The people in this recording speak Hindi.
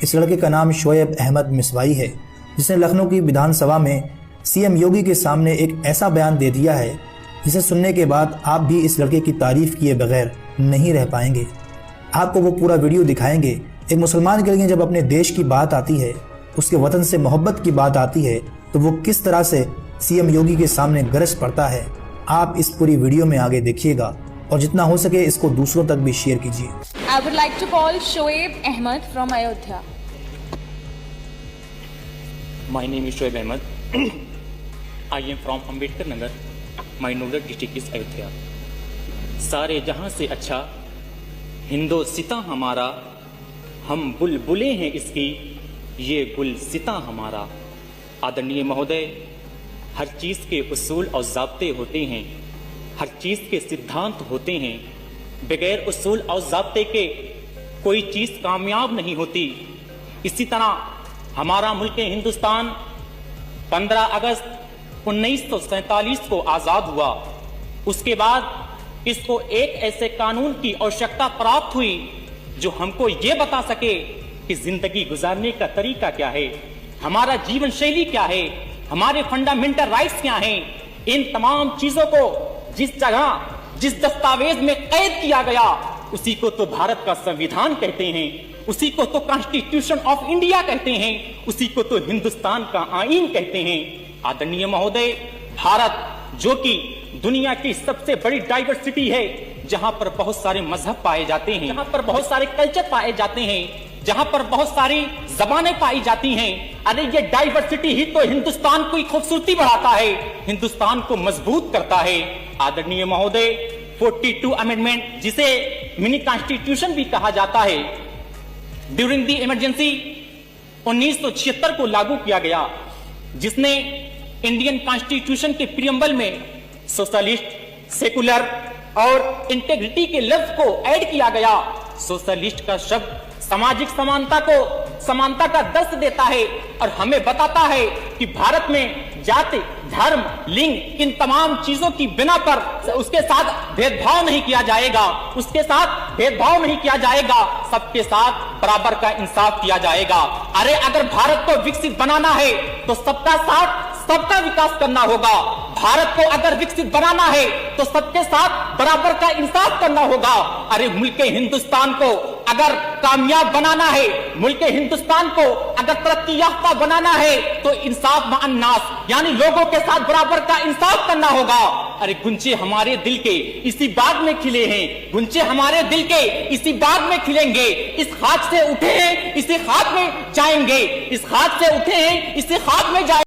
इस लड़के का नाम शोएब अहमद मिसवाई है, जिसने लखनऊ की विधानसभा में सीएम योगी के सामने एक ऐसा बयान दे दिया है जिसे सुनने के बाद आप भी इस लड़के की तारीफ किए बगैर नहीं रह पाएंगे। आपको वो पूरा वीडियो दिखाएंगे। एक मुसलमान के लिए जब अपने देश की बात आती है, उसके वतन से मोहब्बत की बात आती है, तो वो किस तरह से सीएम योगी के सामने गरज पड़ता है। आप इस पूरी वीडियो में आगे देखिएगा और जितना हो सके इसको दूसरों तक भी शेयर कीजिए। I would like to call Shoaib Ahmed from Ayodhya. My name is Shoaib Ahmed. I am from Ambedkar Nagar. My Nagar district is Ayodhya. सारे जहां से अच्छा हिंदोसिता हमारा, हम बुलबुलें हैं इसकी, ये गुलसिता हमारा। आदरणीय महोदय, हर चीज के उसूल और ज़ाब्ते होते हैं, हर चीज के सिद्धांत होते हैं। बगैर उसूल और ज़ाब्ते के कोई चीज कामयाब नहीं होती। इसी तरह हमारा मुल्क हिंदुस्तान 15 अगस्त 1947 को आजाद हुआ। उसके बाद इसको एक ऐसे कानून की आवश्यकता प्राप्त हुई जो हमको ये बता सके कि जिंदगी गुजारने का तरीका क्या है, हमारा जीवन शैली क्या है, हमारे फंडामेंटल राइट्स क्या हैं। इन तमाम चीजों को जिस जगह जिस दस्तावेज में कैद किया गया, उसी को तो भारत का संविधान कहते हैं, उसी को तो कॉन्स्टिट्यूशन ऑफ इंडिया कहते हैं, उसी को तो हिंदुस्तान का आईन कहते हैं। आदरणीय महोदय, भारत जो कि दुनिया की सबसे बड़ी डाइवर्सिटी है, जहां पर बहुत सारे मजहब पाए जाते हैं, जहां पर बहुत सारे कल्चर पाए जाते हैं, जहां पर बहुत सारी जबानें पाई जाती हैं। अरे ये डाइवर्सिटी ही तो हिंदुस्तान की खूबसूरती बढ़ाता है, हिंदुस्तान को मजबूत करता है। आदरणीय महोदय, 42 अमेंडमेंट जिसे मिनी कॉन्स्टिट्यूशन भी कहा जाता है, ड्यूरिंग द इमरजेंसी 1976 को लागू किया गया, जिसने इंडियन कॉन्स्टिट्यूशन के प्रीएम्बल में सोशलिस्ट, सेकुलर और इंटेग्रिटी के लफ्ज को ऐड किया गया। सोशलिस्ट का शब्द सामाजिक समानता का दर्श देता है और हमें बताता है कि भारत में जाति, धर्म, लिंग, इन तमाम चीजों की बिना पर उसके साथ भेदभाव नहीं किया जाएगा, उसके साथ भेदभाव नहीं किया जाएगा, सबके साथ बराबर का इंसाफ किया जाएगा। अरे अगर भारत को विकसित बनाना है तो सबका साथ सबका विकास करना होगा। भारत को अगर विकसित बनाना है तो सबके साथ बराबर का इंसाफ करना होगा। अरे मुल्क हिंदुस्तान को अगर कामयाब बनाना है, मुल्क हिंदुस्तान को अगर तरक्की याफ्ता बनाना है, तो इंसाफ व अन्नास यानी लोगों के साथ बराबर का इंसाफ करना होगा। अरे गुंचे हमारे दिल के इसी बाग में खिले हैं, गुंचे हमारे दिल के इसी बाग में खिलेंगे। इस खाक से उठे हैं इसी खाक में जाएंगे, इस खाक से उठे हैं इसी खाक में जाएंगे।